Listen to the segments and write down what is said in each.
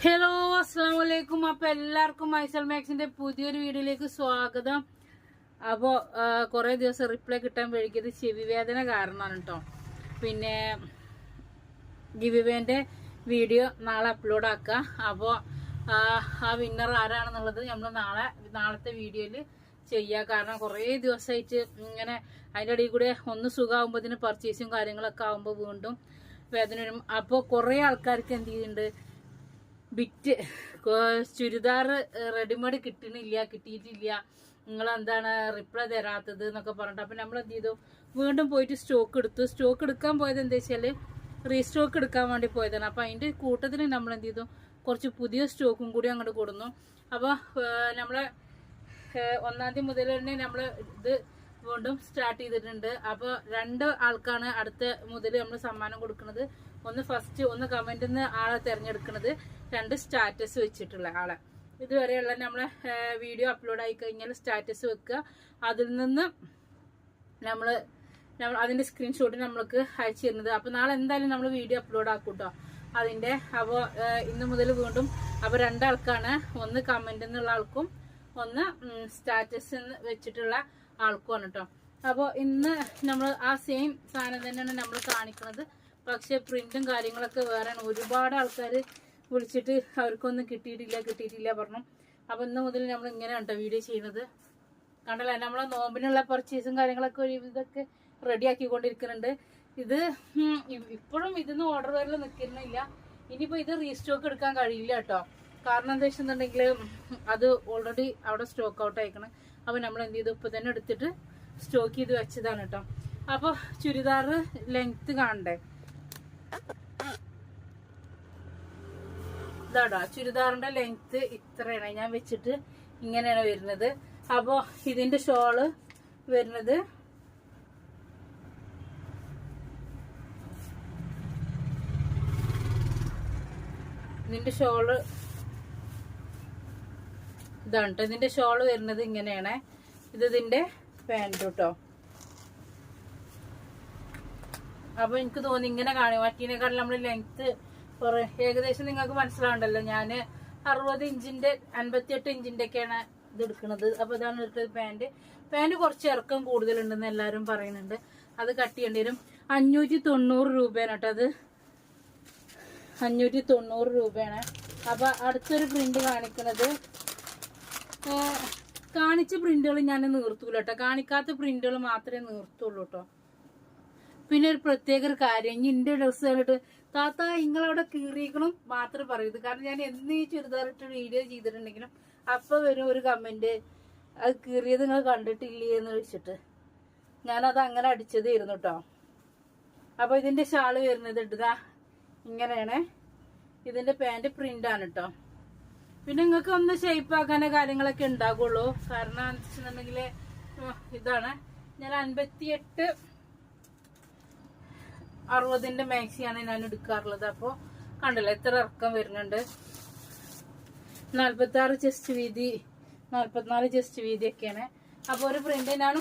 Hello അസ്സലാമു അലൈക്കും. അപ്പൊ എല്ലാവർക്കും ഐസൽ മാക്സിന്റെ പുതിയൊരു വീഡിയോയിലേക്ക് സ്വാഗതം. അപ്പോൾ കുറേ ദിവസം റിപ്ലൈ കിട്ടാൻ വൈകിയത് ചെവി വേദന കാരണമാണ് കേട്ടോ. പിന്നെ ഗിവ്വേന്റെ വീഡിയോ നാളെ അപ്ലോഡ് ആക്കുക. അപ്പോൾ ആ വിന്നർ ആരാണെന്നുള്ളത് നമ്മൾ നാളത്തെ വീഡിയോയിൽ ചെയ്യുക. കാരണം കുറേ ദിവസമായിട്ട് ഇങ്ങനെ അതിൻ്റെ ഇടയിൽ കൂടെ ഒന്ന് സുഖമാകുമ്പോൾ ഇതിന് പർച്ചേസും കാര്യങ്ങളൊക്കെ ആകുമ്പോൾ വീണ്ടും വേദന വരും. അപ്പോൾ കുറേ ആൾക്കാർക്ക് എന്ത് ചെയ്യുന്നുണ്ട്, ബിറ്റ് ചുരിദാർ റെഡിമെയ്ഡ് കിട്ടിയിട്ടില്ല, നിങ്ങൾ എന്താണ് റിപ്ലൈ തരാത്തത് എന്നൊക്കെ പറഞ്ഞിട്ട്. അപ്പം നമ്മൾ എന്ത് ചെയ്തു, വീണ്ടും പോയിട്ട് സ്റ്റോക്ക് എടുക്കാൻ പോയത് എന്താ വെച്ചാൽ റീസ്റ്റോക്ക് എടുക്കാൻ വേണ്ടി പോയതാണ്. അപ്പം അതിൻ്റെ കൂട്ടത്തിൽ നമ്മൾ എന്ത് ചെയ്തു, കുറച്ച് പുതിയ സ്റ്റോക്കും കൂടി അങ്ങോട്ട് കൊടുന്നു. അപ്പോൾ നമ്മളെ 1-ാം തീയതി മുതൽ തന്നെ നമ്മൾ ഇത് വീണ്ടും സ്റ്റാർട്ട് ചെയ്തിട്ടുണ്ട്. അപ്പോൾ 2 ആൾക്കാണ് അടുത്ത മുതൽ നമ്മൾ സമ്മാനം കൊടുക്കുന്നത്. ഒന്ന് ഫസ്റ്റ്, ഒന്ന് കമന്റിൽ നിന്ന് ആളെ തിരഞ്ഞെടുക്കുന്നത്, 2 സ്റ്റാറ്റസ് വെച്ചിട്ടുള്ള ആളെ. ഇതുവരെയുള്ള നമ്മളെ വീഡിയോ അപ്ലോഡ് ആയി കഴിഞ്ഞാൽ സ്റ്റാറ്റസ് വെക്കുക. അതിൽ നിന്ന് നമ്മൾ അതിന്റെ സ്ക്രീൻഷോട്ട് നമ്മൾക്ക് അയച്ചു തരുന്നത്. അപ്പോൾ നാളെ എന്തായാലും നമ്മൾ വീഡിയോ അപ്ലോഡ് ആക്കും കേട്ടോ അതിന്റെ. അപ്പോൾ ഇന്ന് മുതൽ വീണ്ടും അപ്പോൾ 2 ആൾക്കാണ്, ഒന്ന് കമന്റിൽ നിന്നുള്ള ആൾക്കും ഒന്ന് സ്റ്റാറ്റസ് വെച്ചിട്ടുള്ള ആൾക്കുമാണ് കേട്ടോ. അപ്പോൾ ഇന്ന് നമ്മൾ ആ സെയിം സാധനം തന്നെയാണ് നമ്മൾ കാണിക്കുന്നത്. പക്ഷെ പ്രിന്റും കാര്യങ്ങളൊക്കെ വേറെയാണ്. ഒരുപാട് ആൾക്കാർ വിളിച്ചിട്ട് അവർക്കൊന്നും കിട്ടിയിട്ടില്ല പറഞ്ഞു. അപ്പോൾ ഇന്ന് മുതൽ നമ്മൾ ഇങ്ങനെയാണ് കേട്ടോ വീഡിയോ ചെയ്യുന്നത്. കണ്ടല്ലേ, നമ്മളെ നോമ്പിനുള്ള പർച്ചേസും കാര്യങ്ങളൊക്കെ ഒരു ഇതൊക്കെ റെഡി ആക്കിക്കൊണ്ടിരിക്കുന്നുണ്ട്. ഇത് ഇപ്പോഴും ഇതിന്ന് ഓർഡർ വരൽ നിൽക്കുന്നില്ല. ഇനിയിപ്പോൾ ഇത് റീസ്റ്റോക്ക് എടുക്കാൻ കഴിയില്ല കേട്ടോ. കാരണം എന്താ വെച്ചിട്ടുണ്ടെങ്കിൽ അത് ഓൾറെഡി അവിടെ സ്റ്റോക്ക് ഔട്ട് ആയിക്കണം. അപ്പോൾ നമ്മൾ എന്ത് ചെയ്തു, ഇപ്പം തന്നെ എടുത്തിട്ട് സ്റ്റോക്ക് ചെയ്ത് വെച്ചതാണ് കേട്ടോ. അപ്പോൾ ചുരിദാർ ലെങ്ത് കാണണ്ടേ, ഇതാടാ ചുരിദാറിന്റെ ലെങ്ത് ഇത്രയാണ് ഞാൻ വെച്ചിട്ട് ഇങ്ങനെയാണ് വരുന്നത്. അപ്പോൾ ഇതിന്റെ ഷോള് വരുന്നത് ഇതാണ് കേട്ടോ. ഇതിന്റെ ഷോള് വരുന്നത് ഇങ്ങനെയാണ്. ഇതിന്റെ പാൻറ് കേട്ടോ. അപ്പൊ എനിക്ക് തോന്നി ഇങ്ങനെ കാണും, മറ്റേനേക്കാൾ നമ്മൾ ലെങ്ത് ഏകദേശം നിങ്ങൾക്ക് മനസ്സിലാവുണ്ടല്ലോ. ഞാൻ 60 ഇഞ്ചിന്റെ 58 ഇഞ്ചിന്റെ ഒക്കെയാണ് ഇത് എടുക്കുന്നത്. അപ്പൊ ഇതാണ് എടുത്തത് പാൻറ് കുറച്ച് ഇറക്കം കൂടുതലുണ്ടെന്ന് എല്ലാവരും പറയുന്നുണ്ട്. അത് കട്ട് ചെയ്യേണ്ടി വരും. 590 രൂപയാണ് കേട്ടോ. അത് 590 രൂപയാണ്. അപ്പൊ അടുത്തൊരു പ്രിന്റ് കാണിക്കുന്നത്, കാണിച്ച പ്രിന്റുകൾ ഞാൻ നിർത്തൂല കേട്ടോ. കാണിക്കാത്ത പ്രിന്റുകൾ മാത്രമേ നിർത്തുള്ളൂ കേട്ടോ. പിന്നെ ഒരു പ്രത്യേക ഒരു കാര്യം, ഇനി എന്റെ ഡ്രസ്സ് കണ്ടിട്ട് താത്ത നിങ്ങളവിടെ കീറിയിക്കണം മാത്രം പറയരുത്. കാരണം ഞാൻ എന്ന് ഈ ചുരിദാറിട്ട് വീഡിയോ ചെയ്തിട്ടുണ്ടെങ്കിലും അപ്പൊ വരും ഒരു കമന്റ്, അത് കീറിയത് നിങ്ങൾ കണ്ടിട്ടില്ലേ എന്ന് വെച്ചിട്ട്. ഞാനത് അങ്ങനെ അടിച്ചതായിരുന്നു കേട്ടോ. അപ്പൊ ഇതിന്റെ ഷാള് വരുന്നത് ഇതാ ഇങ്ങനെയാണ്. ഇതിന്റെ പാന്റ് പ്രിന്റ് ആണ് കേട്ടോ. പിന്നെ നിങ്ങൾക്ക് ഒന്ന് ഷേപ്പ് ആക്കാനോ കാര്യങ്ങളൊക്കെ ഉണ്ടാകുള്ളൂ. കാരണം എന്താ വെച്ചിട്ടുണ്ടെങ്കിൽ ഇതാണ് ഞാൻ 58-60 മാക്സിയാണ് ഞാൻ എടുക്കാറുള്ളത്. അപ്പോൾ കണ്ടല്ലോ എത്ര ഇറക്കം വരുന്നുണ്ട്. 46 ചെസ്റ്റ് വീതി, 44 ചെസ്റ്റ് വീതി ഒക്കെയാണ്. അപ്പോൾ ഒരു പ്രിന്റ് ഞാൻ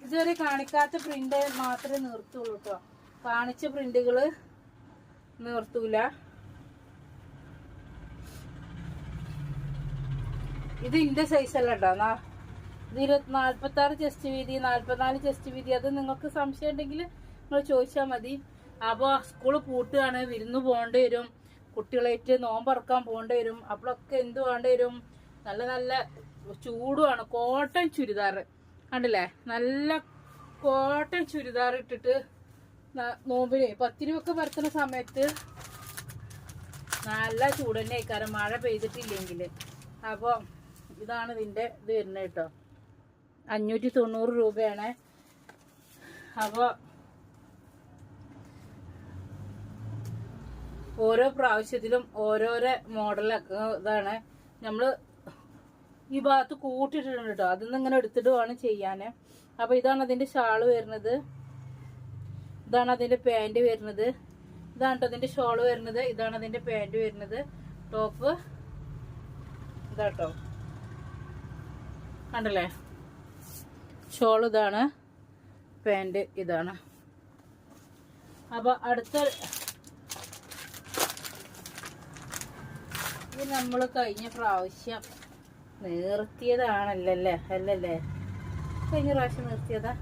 ഇതുവരെ കാണിക്കാത്ത പ്രിന്റ് മാത്രമേ നിർത്തുള്ളൂ കേട്ടോ. കാണിച്ച പ്രിന്റുകള് നിർത്തൂല. ഇത് ഇന്റെ സൈസ് അല്ല കേട്ടോ. ഇതിൽ 46 ചെസ്റ്റ് വീതി, 44 ചെസ്റ്റ് വീതി. അത് നിങ്ങൾക്ക് സംശയം ഉണ്ടെങ്കിൽ നിങ്ങൾ ചോദിച്ചാൽ മതി. അപ്പോൾ സ്കൂള് പൂട്ടുകയാണ്, വിരുന്ന് പോകേണ്ടി വരും, കുട്ടികളായിട്ട് നോമ്പറക്കാൻ പോകേണ്ടി വരും. അപ്പോഴൊക്കെ എന്ത് വേണ്ടി വരും, നല്ല നല്ല ചൂടുമാണ്. കോട്ടൺ ചുരിദാർ കണ്ടില്ലേ, നല്ല കോട്ടൺ ചുരിദാർ ഇട്ടിട്ട് നോമ്പിന് 10 രൂപയൊക്കെ പരത്തുന്ന സമയത്ത് നല്ല ചൂട് തന്നെ ആയിക്കാരം, മഴ പെയ്തിട്ടില്ലെങ്കിൽ. അപ്പോൾ ഇതാണ് ഇതിന്റെ ഇത് വരുന്നത് കേട്ടോ. 590 രൂപയാണ്. അപ്പോൾ ഓരോ പ്രാവശ്യത്തിലും ഓരോരോ മോഡലൊക്കെ ഇതാണ് നമ്മൾ ഈ ഭാഗത്ത് കൂട്ടിയിട്ടുണ്ട് കേട്ടോ. അതിന്ന് ഇങ്ങനെ എടുത്തിട്ട് വേണം ചെയ്യാന്. അപ്പൊ ഇതാണ് അതിന്റെ ഷാള് വരുന്നത്, ഇതാണ് അതിന്റെ പാന്റ് വരുന്നത്, ഇതാണ് കേട്ടോ അതിന്റെ ഷോള് വരുന്നത്, ഇതാണ് അതിന്റെ പാന്റ് വരുന്നത്. ടോപ്പ് ഇതാട്ടോ, കണ്ടല്ലേ, ഷോൾ ഇതാണ്, പാന്റ് ഇതാണ്. അപ്പൊ അടുത്ത ഇത് നമ്മൾ കഴിഞ്ഞ പ്രാവശ്യം നിർത്തിയതാണല്ലേ? അല്ലല്ലേ? കഴിഞ്ഞ പ്രാവശ്യം നിർത്തിയതാ.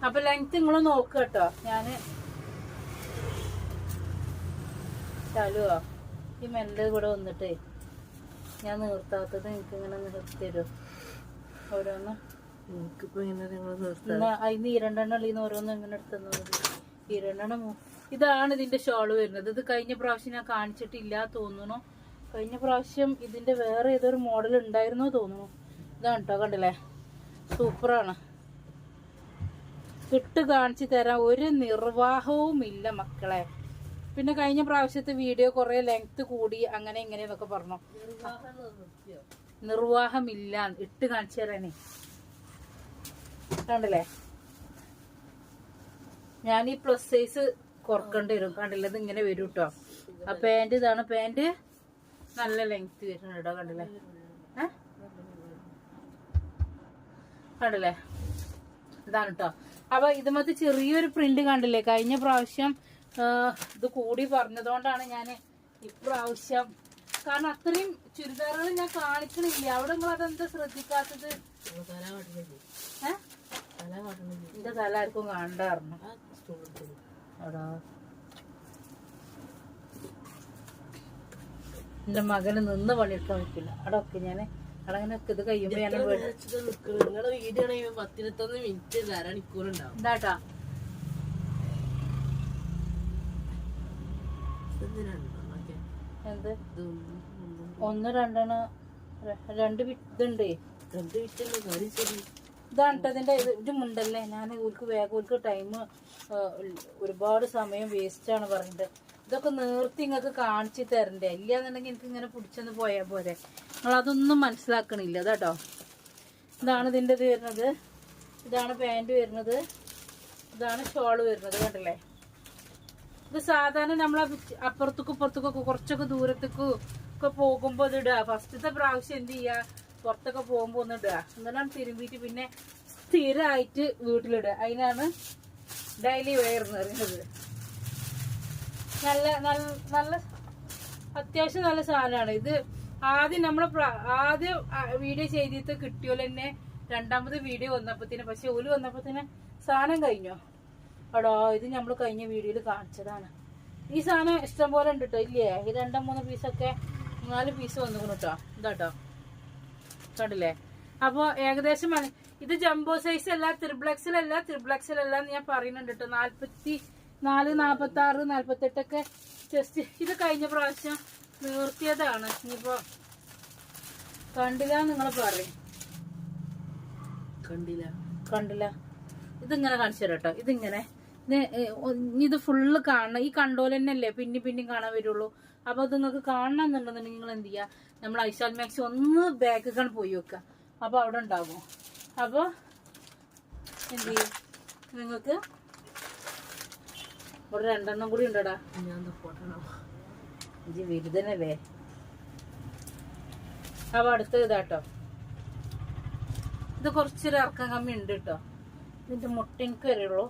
അപ്പൊ ലെങ്ത് നിങ്ങൾ നോക്കുക കേട്ടോ. ഞാന് ചാലുവോ ഈ മെല്ലെ കൂടെ വന്നിട്ടേ ഞാൻ നിർത്താത്തത് എനിക്ക് ഇങ്ങനെ നിർത്തി തരും ഓരോന്ന്. അതിന് 2 എണ്ണ ഓരോന്നും ഇങ്ങനെ എടുത്തുന്നത് 2 എണ്ണം. ഇതാണ് ഇതിന്റെ ഷോള് വരുന്നത്. ഇത് കഴിഞ്ഞ പ്രാവശ്യം ഞാൻ കാണിച്ചിട്ടില്ല തോന്നുന്നു. കഴിഞ്ഞ പ്രാവശ്യം ഇതിന്റെ വേറെ ഏതൊരു മോഡൽ ഉണ്ടായിരുന്നോ തോന്നുന്നു. ഇതാണ് കേട്ടോ, കണ്ടില്ലേ? സൂപ്പറാണ്. ഇട്ട് കാണിച്ചു തരാൻ ഒരു നിർവാഹവും ഇല്ല മക്കളെ. പിന്നെ കഴിഞ്ഞ പ്രാവശ്യത്തെ വീഡിയോ കുറെ ലെങ്ത് കൂടി അങ്ങനെ ഇങ്ങനെയെന്നൊക്കെ പറഞ്ഞു. നിർവാഹമില്ല. ഇട്ട് കാണിച്ചു തരാനേ. കണ്ടില്ലേ? ഞാൻ ഈ പ്ലസ് സൈസ് കുറക്കേണ്ടി വരും. കണ്ടില്ലേ? ഇത് ഇങ്ങനെ വരും കേട്ടോ. ആ പാന്റ് ഇതാണ്. പാന്റ് നല്ല ലെങ്ത് വരുന്നുണ്ട് കേട്ടോ. കണ്ടില്ലേ? കണ്ടില്ലേ? ഇതാണ് കേട്ടോ. അപ്പൊ ഇതുമത്തെ ചെറിയൊരു പ്രിന്റ് കണ്ടില്ലേ? കഴിഞ്ഞ പ്രാവശ്യം ഇത് കൂടി പറഞ്ഞതുകൊണ്ടാണ് ഞാൻ ഇപ്രാവശ്യം, കാരണം അത്രയും ചുരിദാറുകൾ ഞാൻ കാണിക്കണില്ല. അവിടെ നിങ്ങൾ അതെന്താ ശ്രദ്ധിക്കാത്തത്? എന്റെ തല ആർക്കും കാണണ്ടായിരുന്നു. എന്റെ മകന് നിന്ന് പണിയെടുക്കാൻ പറ്റില്ല. അവിടെ ഒക്കെ ഞാന് അതങ്ങനെ ഇത് കഴിയുമ്പോ ഞാൻ വീഡിയോ 10-20 മിനിറ്റ് എന്താട്ടാ 1 2 ഇതുണ്ടേ. ഇതാണ് കേട്ടോ ഇതിന്റെ ഇത് മുണ്ടല്ലേ. ഞാൻ ഓൽക്ക് ടൈം ഒരുപാട് സമയം വേസ്റ്റ് ആണ് പറയുന്നത്. ഇതൊക്കെ നേർത്തി നിങ്ങൾക്ക് കാണിച്ചു തരണ്ടേ? ഇല്ലാന്നുണ്ടെങ്കിൽ എനിക്ക് ഇങ്ങനെ പിടിച്ചൊന്ന് പോയാൽ പോരെ. നിങ്ങളതൊന്നും മനസ്സിലാക്കണില്ല കേട്ടോ. ഇതാണ് ഇതിൻ്റെ ഇത് വരുന്നത്. ഇതാണ് പാൻറ് വരുന്നത്. ഇതാണ് ഷോള് വരുന്നത്. കണ്ടില്ലേ? ഇത് സാധാരണ നമ്മളെ അപ്പുറത്തേക്കും ഇപ്പുറത്തേക്കൊക്കെ കുറച്ചൊക്കെ ദൂരത്തേക്കും ഒക്കെ പോകുമ്പോൾ ഇത് ഇടുക. ഫസ്റ്റത്തെ പ്രാവശ്യം എന്ത് ചെയ്യുക? പുറത്തൊക്കെ പോകുമ്പോൾ ഒന്ന് ഇടുക. എന്നിട്ടാണ് തിരുമ്പിയിട്ട് പിന്നെ സ്ഥിരമായിട്ട് വീട്ടിലിടുക. അതിനാണ് ഡെയിലി വെയർ എന്ന് പറയുന്നത്. നല്ല അത്യാവശ്യം നല്ല സാധനമാണ് ഇത്. ആദ്യം ആദ്യം വീഡിയോ ചെയ്തിട്ട് കിട്ടിയോലെ തന്നെ രണ്ടാമത് വീഡിയോ വന്നപ്പോത്തിന്, പക്ഷെ ഓല് വന്നപ്പോത്തിന് സാധനം കഴിഞ്ഞോ അടോ. ഇത് നമ്മൾ കഴിഞ്ഞ വീഡിയോയിൽ കാണിച്ചതാണ്. ഈ സാധനം ഇഷ്ടം പോലെ ഉണ്ട് കേട്ടോ. ഇല്ലേ? ഈ 2-3 പീസൊക്കെ 4 പീസ് വന്നിക്കണം കേട്ടോ. ഇതാട്ടോ, കണ്ടില്ലേ? അപ്പൊ ഏകദേശം ഇത് ജംബോ സൈസ് അല്ല, ത്രിബ്ലക്സിലല്ല എന്ന് ഞാൻ പറയുന്നുണ്ട് കേട്ടോ. 44, 46, 48 ചെസ്റ്റ്. ഇത് കഴിഞ്ഞ പ്രാവശ്യം നിർത്തിയതാണ്. ഇനിയിപ്പോ കണ്ടില്ല നിങ്ങൾ പറയും. കണ്ടില്ല ഇതിങ്ങനെ കാണിച്ചു തരാം കേട്ടോ. ഇതിങ്ങനെ ഇത് ഫുള്ള് കാണണം. ഈ കണ്ടോല് തന്നെയല്ലേ പിന്നെയും കാണാൻ വരുള്ളൂ. അപ്പൊ അത് നിങ്ങൾക്ക് കാണണം എന്നുണ്ടെന്നുണ്ടെങ്കിൽ നിങ്ങൾ എന്ത് ചെയ്യുക? നമ്മൾ ഐശാൽ മാക്സി ഒന്ന് ബാക്കിക്കാണ് പോയി വെക്കുക. അപ്പൊ അവിടെ ഉണ്ടാകും. അപ്പൊ എന്ത് ചെയ്യും? നിങ്ങൾക്ക് ഇവിടെ 2 എണ്ണം കൂടി ഉണ്ടടാ. ഇജ് വിരുദ്ധനല്ലേ? അപ്പൊ അടുത്തത് ഇതാട്ടോ. ഇത് കുറച്ചൊരു ഇറക്കം കമ്മി ഉണ്ട് കേട്ടോ. ഇതിന്റെ മുട്ട എനിക്ക് വരുള്ളൂ.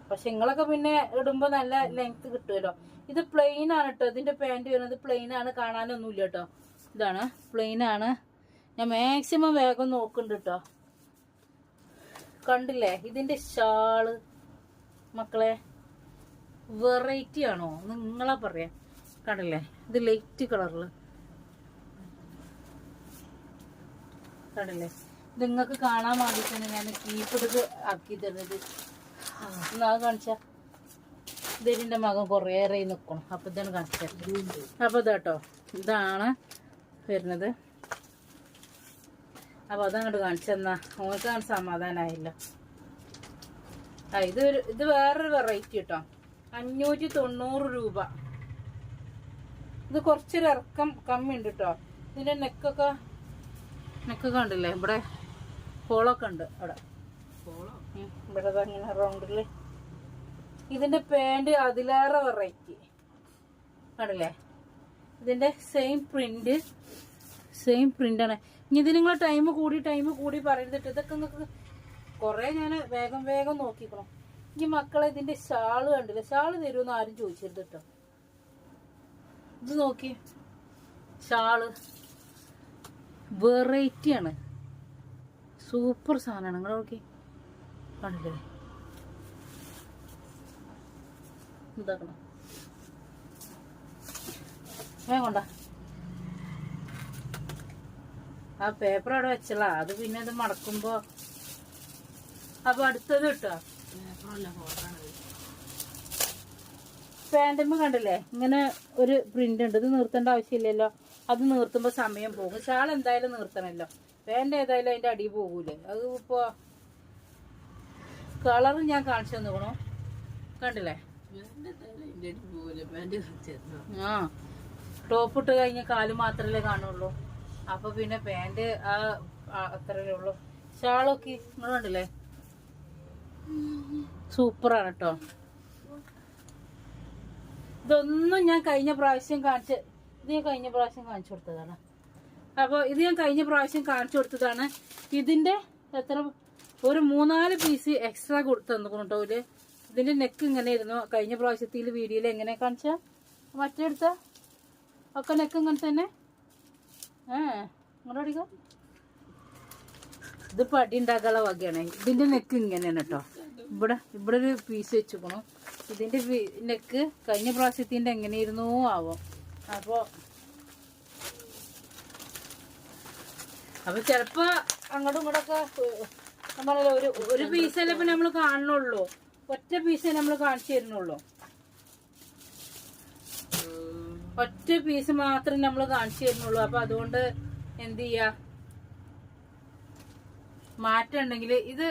പക്ഷെ നിങ്ങളൊക്കെ പിന്നെ ഇടുമ്പോ നല്ല ലെങ്ത് കിട്ടുമല്ലോ. ഇത് പ്ലെയിൻ ആണ് കേട്ടോ. ഇതിന്റെ പാന്റ് വരുന്നത് പ്ലെയിൻ ആണ്. കാണാനൊന്നുമില്ല കേട്ടോ. ഇതാണ് പ്ലെയിൻ ആണ്. ഞാൻ മാക്സിമം വേഗം നോക്കുന്നുണ്ട് കേട്ടോ. കണ്ടില്ലേ? ഇതിന്റെ ഷാള് മക്കളെ വെറൈറ്റി ആണോ നിങ്ങളാ പറയാ. കണ്ടില്ലേ? ഇത് ലൈറ്റ് കളറില് കണ്ടില്ലേ? നിങ്ങൾക്ക് കാണാൻ വേണ്ടിയിട്ടാണ് ഞാൻ കീപ്പിട്ട് ആക്കി തരുന്നത്. എന്നാ കാണിച്ച ഇതിന്റെ മകൻ കുറേയേറെ നിൽക്കണം. അപ്പൊ ഇതാണ് കാണിച്ചത്. അപ്പൊ ഇതാട്ടോ, ഇതാണ് വരുന്നത്. അപ്പൊ അതങ്ങോട്ട് കാണിച്ചെന്നാ ഓർക്കാണ് സമാധാനമായില്ല. ഇത് വേറൊരു വെറൈറ്റി കേട്ടോ. 590 രൂപ. ഇത് കുറച്ചൊരു ഇറക്കം കമ്മി ഉണ്ട് കേട്ടോ. ഇതിന്റെ നെക്കൊക്കെ കണ്ടില്ലേ? ഇവിടെ കോളൊക്കെ ഉണ്ട്. അവിടെ ഇവിടെ അങ്ങനെ റൗണ്ടില്. ഇതിന്റെ പാന്റ് അതിലേറെ വെറൈറ്റി കണ്ടില്ലേ? ഇതിന്റെ സെയിം പ്രിന്റ് ആണ്. ഇനി ഇത് നിങ്ങൾ ടൈം കൂടി പറയരുതിട്ട്. ഇതൊക്കെ നിങ്ങൾക്ക് കുറെ ഞാൻ വേഗം നോക്കിക്കണം. ഈ മക്കളെ ഇതിന്റെ ഷാള് കണ്ടില്ല? ഷാള് തരുമെന്ന് ആരും ചോദിച്ചിരുന്നു കേട്ടോ. ഇത് നോക്കി, ഷാള് വെറൈറ്റി ആണ്, സൂപ്പർ സാധനമാണ്. നിങ്ങൾ നോക്കി, കണ്ടില്ലേ? എന്താക്കണം വേഗണ്ട. ആ പേപ്പർ അവിടെ വെച്ചല്ല, അത് പിന്നെ ഇത് മടക്കുമ്പോ. അപ്പൊ അടുത്തത് കിട്ടോ, പാൻറ്റുമ്പോ കണ്ടില്ലേ ഇങ്ങനെ ഒരു പ്രിന്റ് ഉണ്ട്. ഇത് നിർത്തേണ്ട ആവശ്യമില്ലല്ലോ, അത് നിർത്തുമ്പോ സമയം പോകും. ഷാൾ എന്തായാലും നിർത്തണല്ലോ, പാൻറ് ഏതായാലും അതിന്റെ അടി പോകൂലേ. അത് ഇപ്പൊ കളർ ഞാൻ കാണിച്ചു തന്നോക്കണോ, കണ്ടില്ലേ? ആ ടോപ്പ് ഇട്ട് കഴിഞ്ഞ കാല് മാത്രല്ലേ കാണുള്ളൂ, അപ്പൊ പിന്നെ പാൻറ് അത്രയല്ലേ ഉള്ളൂ. ഷാളൊക്കെ നിങ്ങൾ കണ്ടില്ലേ, സൂപ്പറാണ് കേട്ടോ. ഇതൊന്നും ഞാൻ കഴിഞ്ഞ പ്രാവശ്യം ഇത് ഞാൻ കഴിഞ്ഞ പ്രാവശ്യം കാണിച്ചു കൊടുത്തതാണ്. അപ്പോൾ ഇത് ഞാൻ കഴിഞ്ഞ പ്രാവശ്യം കാണിച്ചു കൊടുത്തതാണ്. ഇതിന്റെ എത്ര ഒരു 3-4 പീസ് എക്സ്ട്രാ തന്നിക്കണം കേട്ടോ. ഇതിന്റെ നെക്ക് ഇങ്ങനെ ഇരുന്നു. കഴിഞ്ഞ പ്രാവശ്യത്തിൽ വീഡിയോയിൽ എങ്ങനെ കാണിച്ചാ മറ്റെടുത്ത ഒക്കെ നെക്ക് ഇങ്ങനെ തന്നെ. ഇങ്ങോട്ട് അടിക്കാം. ഇത് പടി ഉണ്ടാക്കാനുള്ള വകയാണ്. ഇതിന്റെ നെക്ക് ഇങ്ങനെയാണ് കേട്ടോ. ഇവിടെ ഒരു പീസ് വെച്ചുക്കണം. ഇതിന്റെ നെക്ക് കഴിഞ്ഞ പ്രാവശ്യത്തിന്റെ എങ്ങനെയിരുന്നോ ആവോ. അപ്പൊ ചിലപ്പോ അങ്ങോട്ടും ഇങ്ങോട്ടൊക്കെ നമ്മളല്ല ഒരു പീസല്ലേ ഇപ്പൊ നമ്മള് കാണുന്നുള്ളൂ. ഒറ്റ പീസേ നമ്മൾ കാണിച്ചു തരുന്നുള്ളൂ. ഒറ്റ പീസ് മാത്രം നമ്മൾ കാണിച്ചു തരുന്നുള്ളൂ. അപ്പൊ അതുകൊണ്ട് എന്ത് ചെയ്യാ, മാറ്റം ഉണ്ടെങ്കിൽ ഇത്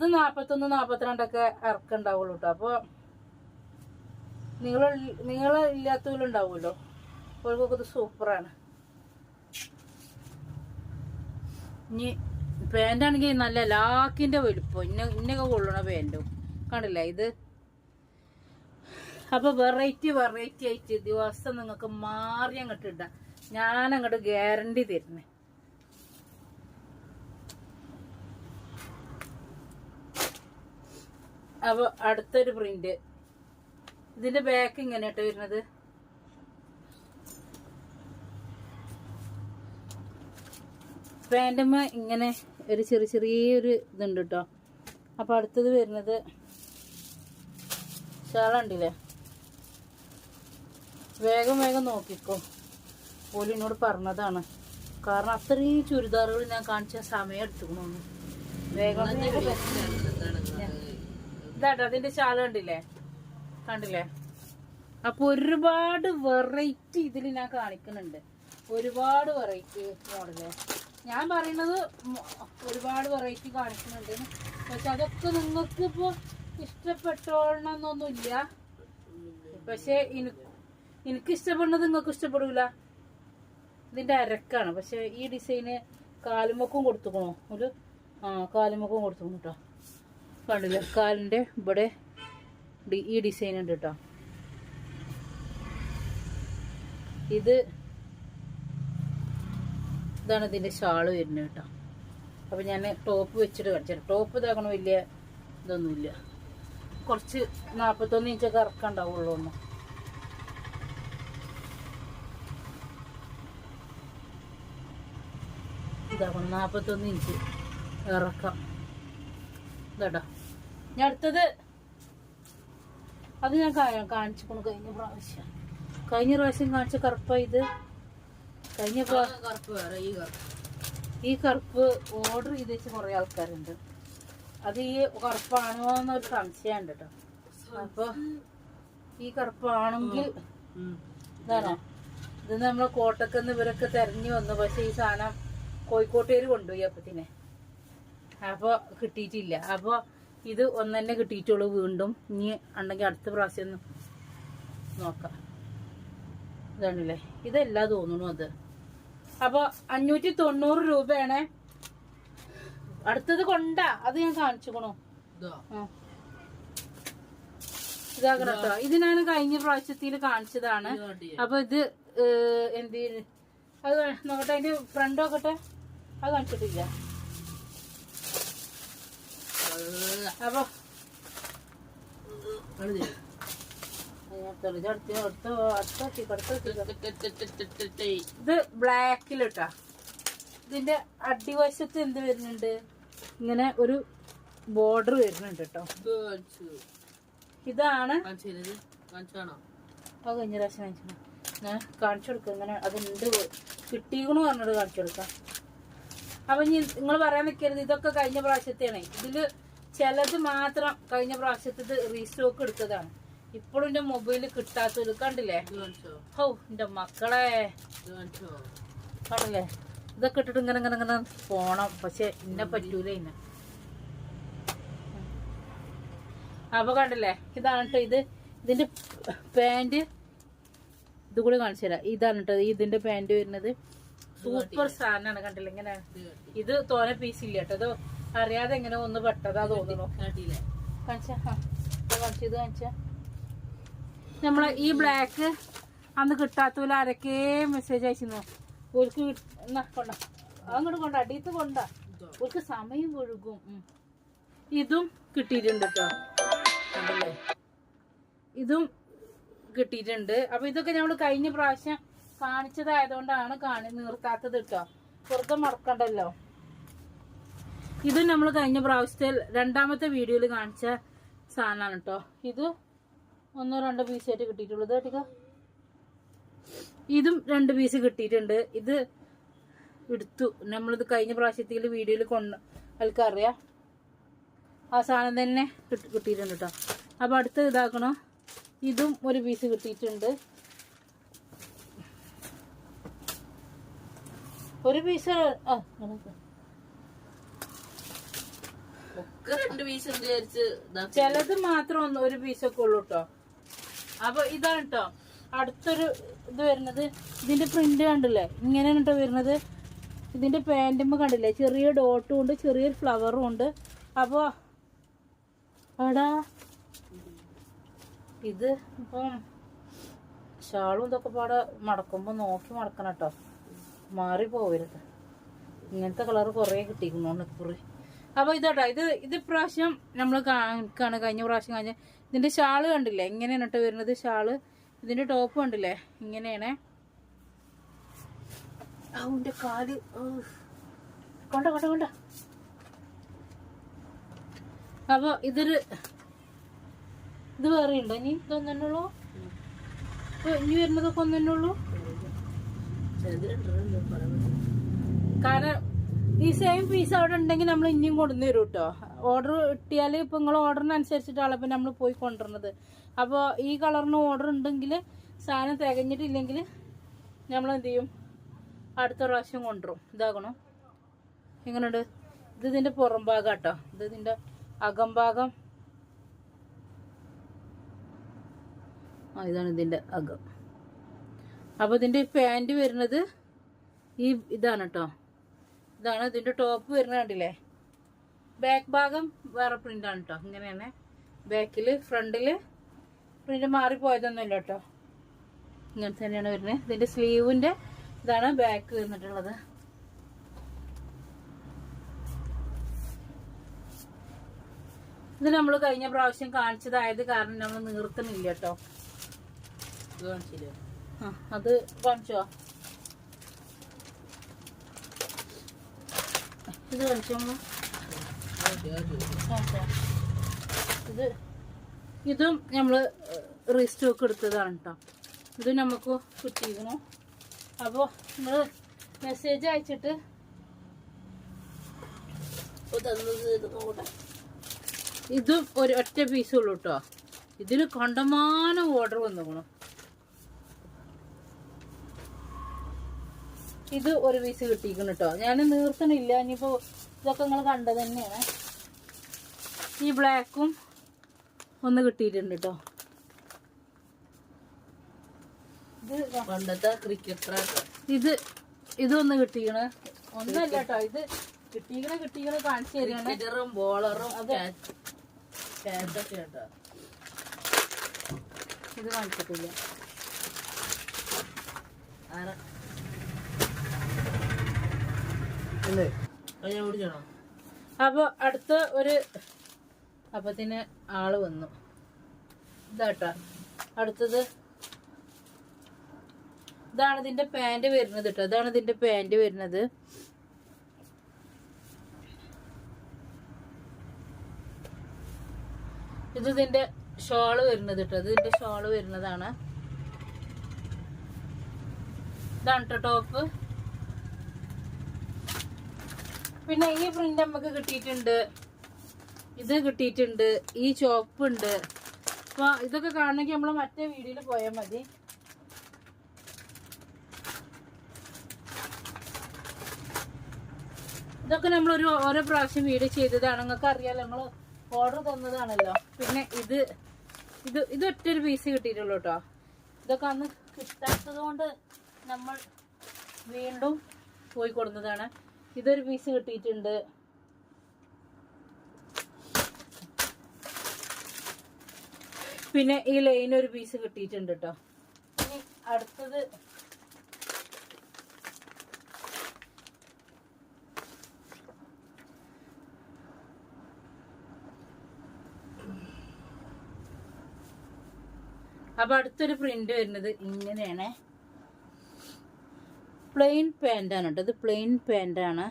41-42 ഇറക്കുണ്ടാവുള്ളൂ കേട്ടോ. അപ്പൊ നിങ്ങൾ ഇല്ലാത്തവരും ഉണ്ടാവുമല്ലോ, അവർക്കൊക്കെ ഇത് സൂപ്പറാണ്. ഇനി പാൻ്റാണെങ്കിൽ നല്ല ലാക്കിന്റെ വലുപ്പം ഇന്നൊക്കെ കൊള്ളണ പാൻറ്റും കണ്ടില്ലേ ഇത്. അപ്പൊ വെറൈറ്റി ആയിട്ട് ദിവസം നിങ്ങൾക്ക് മാറി അങ്ങോട്ട് ഇടാം. ഞാൻ അങ്ങോട്ട് ഗ്യാരണ്ടി തരുന്നേ. അപ്പൊ അടുത്തൊരു പ്രിന്റ്, ഇതിന്റെ ബാക്ക് ഇങ്ങനെയാട്ടോ വരുന്നത്. പാൻറ്റുമ്മ ഇങ്ങനെ ഒരു ചെറിയൊരു ഇതുണ്ട് കേട്ടോ. അപ്പൊ അടുത്തത് വരുന്നത് ഷാളുണ്ടില്ലേ, വേഗം നോക്കിക്കോ. പോലും എന്നോട് പറഞ്ഞതാണ്, കാരണം അത്രയും ചുരിദാറുകൾ ഞാൻ കാണിച്ച സമയം എടുത്തുക്കണോന്ന്. വേഗം ഇതാട്ടോ അതിന്റെ ഷാള് കണ്ടില്ലേ. അപ്പൊ ഒരുപാട് വെറൈറ്റി ഇതിൽ ഞാൻ കാണിക്കുന്നുണ്ട്, ഒരുപാട് വെറൈറ്റി മോഡല്. ഞാൻ പറയുന്നത് ഒരുപാട് വെറൈറ്റി കാണിക്കുന്നുണ്ട്. പക്ഷെ അതൊക്കെ നിങ്ങൾക്ക് ഇപ്പൊ ഇഷ്ടപ്പെട്ടോളണമെന്നൊന്നുമില്ല. പക്ഷെ എനിക്ക് ഇഷ്ടപ്പെടുന്നത് നിങ്ങൾക്ക് ഇഷ്ടപ്പെടൂല. ഇതിന്റെ അരക്കാണ്. പക്ഷെ ഈ ഡിസൈന് കാലുമൊക്കും കൊടുത്തുക്കണോ, കാലുമൊക്കും കൊടുത്തുക്കണു കേട്ടോ. കണ്ടില്ല, കാലിന്റെ ഇവിടെ ഈ ഡിസൈൻ ഉണ്ട് കേട്ടോ. ഇതാണ് ഇതിന്റെ ഷാള് വരുന്നത് കേട്ടോ. അപ്പൊ ഞാൻ ടോപ്പ് വെച്ചിട്ട് കാണിച്ചു. ടോപ്പ് ഇതാക്കണ വലിയ ഇതൊന്നുമില്ല, കുറച്ച് 41 ഇഞ്ചൊക്കെ ഇറക്കണ്ടാവുള്ളൂ. ഒന്ന് ഇതാക്കണം, 41 ഇഞ്ച് ഇറക്കാം. ഇതാട്ടോ ഞാൻ അടുത്തത് അത് ഞാൻ കാണിച്ചു കഴിഞ്ഞ പ്രാവശ്യം കാണിച്ച കറുപ്പ. ഇത് കഴിഞ്ഞ ഈ കറുപ്പ് ഓർഡർ ചെയ്ത് വെച്ച് കുറെ ആൾക്കാരുണ്ട്. അത് ഈ കറുപ്പാണോ എന്നൊരു സംശയമുണ്ട് കേട്ടോ. അപ്പൊ ഈ കറുപ്പാണെങ്കിൽ ഇതാണോ, ഇത് നമ്മളെ കോട്ടക്കുന്ന് ഇവരൊക്കെ തെരഞ്ഞു വന്നു. പക്ഷെ ഈ സാധനം കോഴിക്കോട്ടുകാർ കൊണ്ടുപോയി അപ്പത്തിനെ. അപ്പൊ കിട്ടിയിട്ടില്ല. അപ്പൊ ഇത് ഒന്നെ കിട്ടിയിട്ടുള്ളൂ. വീണ്ടും ഇനി ഉണ്ടെങ്കിൽ അടുത്ത പ്രാവശ്യം ഒന്ന് നോക്കാം. ഇതാണല്ലേ, ഇതെല്ലാം തോന്നുന്നു അത്. അപ്പൊ 590 രൂപയാണ്. അടുത്തത് കൊണ്ടാ, അത് ഞാൻ കാണിച്ചുക്കണോ. ഇതാകണം കേട്ടോ. ഇത് ഞാൻ കഴിഞ്ഞ പ്രാവശ്യത്തിൽ കാണിച്ചതാണ്. അപ്പൊ ഇത് എന്ത് അത് നോക്കട്ടെ, അതിന്റെ ഫ്രണ്ട് നോക്കട്ടെ. അത് കാണിച്ചിട്ടില്ല. അപ്പൊ ഇത് ബ്ലാക്കിലിട്ടാ. ഇതിന്റെ അടിവശത്ത് എന്ത് വരുന്നുണ്ട്, ഇങ്ങനെ ഒരു ബോർഡർ വരുന്നുണ്ട് കേട്ടോ. ഇതാണ് കഴിഞ്ഞ പ്രാവശ്യം വാങ്ങിച്ചത്. ഞാൻ കാണിച്ചു കൊടുക്കാം ഇങ്ങനെ അതുണ്ട് കിട്ടിയെന്ന് പറഞ്ഞിട്ട് കാണിച്ചു കൊടുക്കാം. അപ്പൊ ഇനി നിങ്ങൾ പറയാൻ നിൽക്കരുത് ഇതൊക്കെ കഴിഞ്ഞ പ്രാവശ്യത്തെയാണ്. ഇതില് ചിലത് മാത്രം കഴിഞ്ഞ പ്രാവശ്യത്തെ റീസ്റ്റോക്ക് എടുത്തതാണ്. ഇപ്പോഴും എന്റെ മൊബൈലിൽ കിട്ടാത്തത് കണ്ടില്ലേ? ഹോ എന്റെ മക്കളെ കണ്ടില്ലേ? ഇതൊക്കെ ഇട്ടിട്ട് ഇങ്ങനെ ഇങ്ങനെ ഇങ്ങനെ പോണം. പക്ഷെ ഇന്നെ പറ്റൂല ഇന്നെ. അപ്പൊ കണ്ടില്ലേ? ഇതാണ് കേട്ടോ ഇത്. ഇതിന്റെ പാന്റ് ഇത് കൂടെ കാണിച്ചു തരാം. ഇതാണ് കേട്ടോ ഇതിന്റെ പാന്റ് വരുന്നത്. സൂപ്പർ സാധനമാണ്. കണ്ടില്ല ഇങ്ങനെ? ഇത് തോനെ പീസ് ഇല്ല കേട്ടോ. ഇത് അറിയാതെ എങ്ങനെ ഒന്ന് പെട്ടതാ തോന്നുന്നു. കാണിച്ചത് കാണിച്ച നമ്മളെ ഈ ബ്ലാക്ക് അന്ന് കിട്ടാത്തപോലെ ആരൊക്കെ മെസ്സേജ് അയച്ചിരുന്നു. ഓർക്ക് കൊണ്ട അങ്ങോട്ട് കൊണ്ട അടിയത്ത് കൊണ്ട ഓർക്ക് സമയം ഒഴുകും. ഇതും കിട്ടിയിട്ടുണ്ട് കേട്ടോ. കണ്ടല്ലേ? ഇതും കിട്ടിയിട്ടുണ്ട്. അപ്പൊ ഇതൊക്കെ നമ്മൾ കഴിഞ്ഞ പ്രാവശ്യം കാണിച്ചതായതുകൊണ്ടാണ് നിർത്താത്തത് കേട്ടോ. പുറത്ത് മറക്കണ്ടല്ലോ. ഇത് നമ്മൾ കഴിഞ്ഞ പ്രാവശ്യത്തെ രണ്ടാമത്തെ വീഡിയോയിൽ കാണിച്ച സാധനമാണ് കേട്ടോ. ഇത് 1-2 പീസായിട്ട് കിട്ടിയിട്ടുള്ളത് കേട്ടോ. ഇതും 2 പീസ് കിട്ടിയിട്ടുണ്ട്. ഇത് എടുത്തു നമ്മളിത് കഴിഞ്ഞ പ്രാവശ്യത്തിൽ വീഡിയോയിൽ ആൾക്കറിയാം. ആ സാധനം തന്നെ കിട്ടിയിട്ടുണ്ട് കേട്ടോ. അപ്പൊ അടുത്ത് ഇതാക്കണോ. ഇതും 1 പീസ് കിട്ടിയിട്ടുണ്ട്. 1 പീസ് ചിലത് മാത്രം 1 പീസൊക്കെ ഉള്ളു കേട്ടോ. അപ്പൊ ഇതാണ് കേട്ടോ അടുത്തൊരു ഇത് വരുന്നത്. ഇതിന്റെ പ്രിന്റ് കണ്ടില്ലേ? ഇങ്ങനെയാണ് കേട്ടോ വരുന്നത്. ഇതിന്റെ പാന്റുമ്പോ കണ്ടില്ലേ? ചെറിയ ഡോട്ടും ഉണ്ട്, ചെറിയൊരു ഫ്ലവറും ഉണ്ട്. അപ്പൊ എടാ ഇത് ഇപ്പം ഷാളും ഇതൊക്കെ പാടെ മടക്കുമ്പോ നോക്കി മടക്കണം കേട്ടോ. മാറിപ്പോവരുത്. ഇങ്ങനത്തെ കളർ കുറെ കിട്ടിക്കുന്നു കുറി. അപ്പൊ ഇതോട്ടോ ഇത് പ്രാവശ്യം നമ്മൾ കാണിക്കാണ്. കഴിഞ്ഞ പ്രാവശ്യം കാണിച്ച ഇതിന്റെ ഷാള് കണ്ടില്ലേ? ഇങ്ങനെയാണ് കേട്ടോ വരുന്നത് ഷാള്. ഇതിന്റെ ടോപ്പ് കണ്ടില്ലേ? ഇങ്ങനെയാണ്. അവന്റെ കാല് കൊണ്ട കൊണ്ട കൊണ്ട. അപ്പൊ ഇത് വേറെ ഉണ്ടോ? ഇനി ഇതൊന്നുള്ളൂ. ഇനി വരുന്നതൊക്കെ ഒന്നുള്ളൂ. കാരണം ഈ സെയിം പീസ് അവിടെ ഉണ്ടെങ്കിൽ നമ്മൾ ഇനിയും കൊണ്ടുവന്ന് തരും കേട്ടോ. ഓർഡർ കിട്ടിയാൽ ഇപ്പൊ നിങ്ങൾ ഓർഡറിനനുസരിച്ചിട്ടാണ് ഇപ്പൊ നമ്മൾ പോയി കൊണ്ടുവരുന്നത്. അപ്പോൾ ഈ കളറിന് ഓർഡർ ഉണ്ടെങ്കിൽ സാധനം തികഞ്ഞിട്ടില്ലെങ്കിൽ നമ്മൾ എന്ത് ചെയ്യും? അടുത്ത പ്രാവശ്യം കൊണ്ടുവരും. ഇതാകണം. എങ്ങനെയുണ്ട്? ഇത് ഇതിന്റെ പുറം ഭാഗം കേട്ടോ. ഇത് ഇതിന്റെ അകംഭാഗം. ഇതാണ് ഇതിന്റെ അകം. അപ്പൊ ഇതിന്റെ പാന്റ് വരുന്നത് ഇതാണ് കേട്ടോ. ഇതാണ് ഇതിന്റെ ടോപ്പ് വരുന്നത്. കണ്ടില്ലേ? ബാക്ക് ഭാഗം വേറെ പ്രിന്റ് ആണ് കേട്ടോ. ഇങ്ങനെയാണ് ബാക്കില്. ഫ്രണ്ടില് പ്രിന്റ് മാറിപ്പോയതൊന്നുമില്ല കേട്ടോ. ഇങ്ങനെ തന്നെയാണ് വരുന്നത്. ഇതിന്റെ സ്ലീവിന്റെ ഇതാണ് ബാക്ക് വന്നിട്ടുള്ളത്. ഇത് നമ്മൾ കഴിഞ്ഞ പ്രാവശ്യം കാണിച്ചതായത് കാരണം നമ്മൾ നീർത്തണില്ല കേട്ടോ. അത് കാണിച്ചോ? ഇത് കാണിച്ചോ? ഇതും നമ്മള് റീസ്റ്റോക്ക് എടുത്തതാണ് കേട്ടോ. ഇത് നമുക്ക് കിട്ടിയിരുന്നു. അപ്പൊ നമ്മള് മെസ്സേജ് അയച്ചിട്ട് ഇതും ഒറ്റ പീസുള്ളൂ കേട്ടോ. ഇതിന് കണ്ടമാനം ഓർഡർ വന്നു. ഇത് 1 പീസ് കിട്ടിയിരിക്കുന്നു കേട്ടോ. ഞാൻ നീർത്തണില്ല. ഇനിയിപ്പോ ഇതൊക്കെ നിങ്ങൾ കണ്ടത് തന്നെയാണ്. ഈ ബ്ലാക്കും ഒന്ന് കിട്ടിയിട്ടുണ്ട് കേട്ടോ. ഇതൊന്ന് കിട്ടിക്കണ്. ഒന്നല്ല കേട്ടോ. ഇത് കിട്ടിക്കണ കാണിച്ചു തരികയാണ്. ബോളറും ഇത് കാണിച്ചിട്ടില്ല. അപ്പൊ അടുത്ത ഒരു അപ്പത്തിന് ആള് വന്നു. ഇതാട്ടാ അടുത്തത് ഇതാണ് ഇതിന്റെ പാന്റ് വരുന്നത് കേട്ടോ. ഇതാണ് ഇതിന്റെ പാന്റ് വരുന്നത്. ഇത് ഇതിന്റെ ഷോള് വരുന്നത് കേട്ടോ. ഇതിന്റെ ഷോള് വരുന്നതാണ്. ഇതാണ് കേട്ടോ ടോപ്പ്. പിന്നെ ഈ പ്രിന്റ് നമുക്ക് കിട്ടിയിട്ടുണ്ട്, ഇത് കിട്ടിയിട്ടുണ്ട്, ഈ ചോപ്പ് ഉണ്ട്. അപ്പൊ ഇതൊക്കെ കാണണമെങ്കിൽ നമ്മൾ മറ്റേ വീഡിയോയിൽ പോയാൽ മതി. ഇതൊക്കെ നമ്മൾ ഓരോ പ്രാവശ്യം വീഡിയോ ചെയ്തതാണ്. നിങ്ങൾക്ക് അറിയാലോ, നമ്മൾ ഓർഡർ തന്നതാണല്ലോ. പിന്നെ ഇത് ഒറ്റൊരു പീസ് കിട്ടിയിട്ടുള്ളൂ കേട്ടോ. ഇതൊക്കെ അന്ന് കിട്ടാത്തത് കൊണ്ട് നമ്മൾ വീണ്ടും പോയി കൊടുത്തതാണ്. ഇതൊരു പീസ് കിട്ടിയിട്ടുണ്ട്. പിന്നെ ഈ ലൈൻ ഒരു പീസ് കിട്ടിയിട്ടുണ്ട് കേട്ടോ. ഇനി അടുത്തത് അപ്പൊ അടുത്തൊരു പ്രിന്റ് വരുന്നത് ഇങ്ങനെയാണ്. പ്ലെയിൻ പാൻ്റാണ് കേട്ടോ. ഇത് പ്ലെയിൻ പാൻ്റാണ്.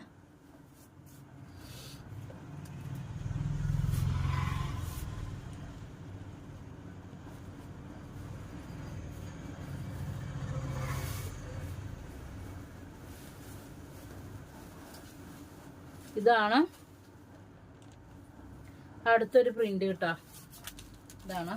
ഇതാണ് അടുത്തൊരു പ്രിന്റ് കേട്ടോ. ഇതാണ്.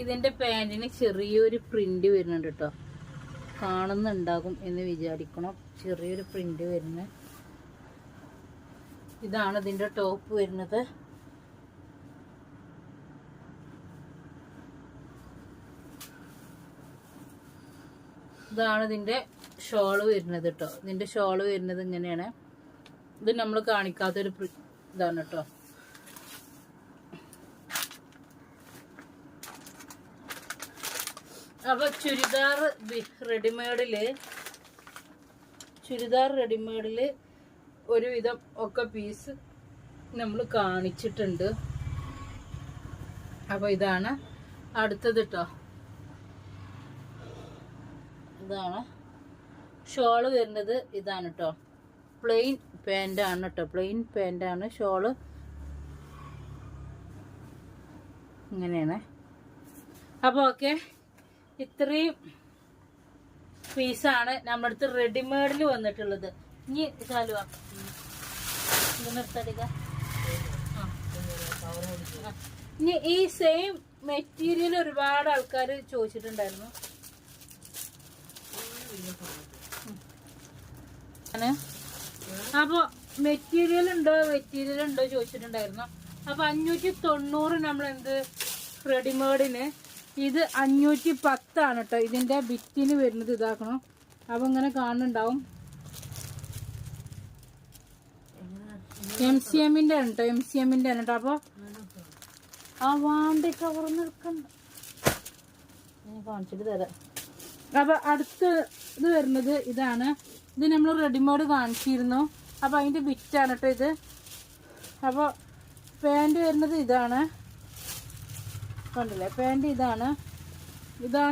ഇതിന്റെ പാന്റിന് ചെറിയൊരു പ്രിന്റ് വരുന്നുണ്ട് കേട്ടോ. കാണുന്നുണ്ടാകും എന്ന് വിചാരിക്കണം. ചെറിയൊരു പ്രിന്റ് വരുന്നത്. ഇതാണ് ഇതിന്റെ ടോപ്പ് വരുന്നത്. ഇതാണ് ഇതിന്റെ ഷോള് വരുന്നത് കേട്ടോ. ഇതിന്റെ ഷോള് വരുന്നത് ഇങ്ങനെയാണ്. ഇത് നമ്മൾ കാണിക്കാത്തൊരു ഇതാണ് കേട്ടോ. അപ്പൊ ചുരിദാർ റെഡിമെയ്ഡില് ഒരുവിധം ഒക്കെ പീസ് നമ്മൾ കാണിച്ചിട്ടുണ്ട്. അപ്പൊ ഇതാണ് അടുത്തത് കേട്ടോ. ഇതാണ് ഷോള് വരുന്നത്. ഇതാണ് കേട്ടോ. പ്ലെയിൻ പാൻ്റാണ് കേട്ടോ. പ്ലെയിൻ പാൻ്റാണ്. ഷോള് ഇങ്ങനെയാണ്. അപ്പോൾ ഓക്കെ, ഇത്രയും പീസാണ് നമ്മുടെ അടുത്ത് റെഡിമെയ്ഡിൽ വന്നിട്ടുള്ളത്. ഇനി ചാലുവാ നിർത്തടിക്ക. ഇനി ഈ സെയിം മെറ്റീരിയൽ ഒരുപാട് ആൾക്കാർ ചോദിച്ചിട്ടുണ്ടായിരുന്നു. അപ്പൊ മെറ്റീരിയൽ ഉണ്ടോ ചോദിച്ചിട്ടുണ്ടായിരുന്നു. അപ്പൊ 590 നമ്മൾ എന്ത് റെഡിമെയ്ഡിന്. ഇത് 510 കേട്ടോ. ഇതിന്റെ ബിറ്റിന് വരുന്നത് ഇതാക്കണം. അപ്പൊ ഇങ്ങനെ കാണുന്നുണ്ടാവും. MCMന്റെ ആണ് കേട്ടോ. MCMന്റെ ആണ് കേട്ടോ. അപ്പൊ ആ വാണ്ടി കവർ നിൽക്കണ്ട, കാണിച്ചിട്ട് തരാം. അപ്പൊ അടുത്ത ഇത് വരുന്നത് ഇതാണ്. ഇത് നമ്മൾ റെഡിമെയ്ഡ് കാണിച്ചിരുന്നു. അപ്പൊ അതിന്റെ ബിറ്റാണ് കേട്ടോ ഇത്. അപ്പൊ പാന്റ് വരുന്നത് ഇതാണ്, കണ്ടില്ലേ? പാന്റ് ഇതാണ്.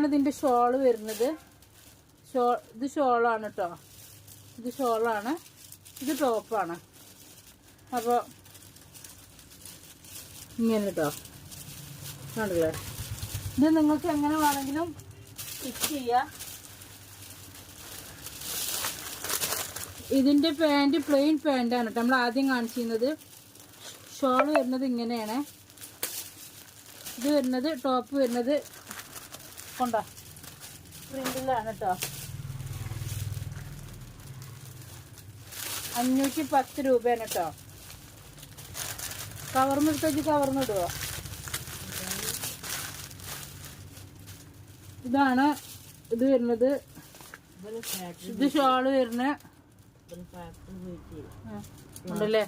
ഇതിന്റെ ഷോള് വരുന്നത്. ഇത് ഷോളാണ് കേട്ടോ. ഇത് ഷോളാണ്. ഇത് ടോപ്പാണ്. അപ്പോൾ ഇങ്ങനെ കേട്ടോ, കണ്ടില്ലേ? ഇത് നിങ്ങൾക്ക് എങ്ങനെ വേണമെങ്കിലും സ്റ്റിച്ച് ചെയ്യാം. ഇതിന്റെ പാന്റ് പ്ലെയിൻ പാന്റാണ് കേട്ടോ. നമ്മൾ ആദ്യം കാണിച്ചിരുന്നത്. ഷോള് വരുന്നത് ഇങ്ങനെയാണ്. ഇത് വരുന്നത് ടോപ്പ് വരുന്നത് കൊണ്ടോ പ്രിന്റിലാണ് കേട്ടോ. 510 രൂപയാണ് കേട്ടോ. കവർന്നെടുത്ത് കവർന്നിടുവോ? ഇതാണ് ഇത് വരുന്നത്. ഇത് ഷോള് വരുന്ന ഉണ്ടല്ലേ.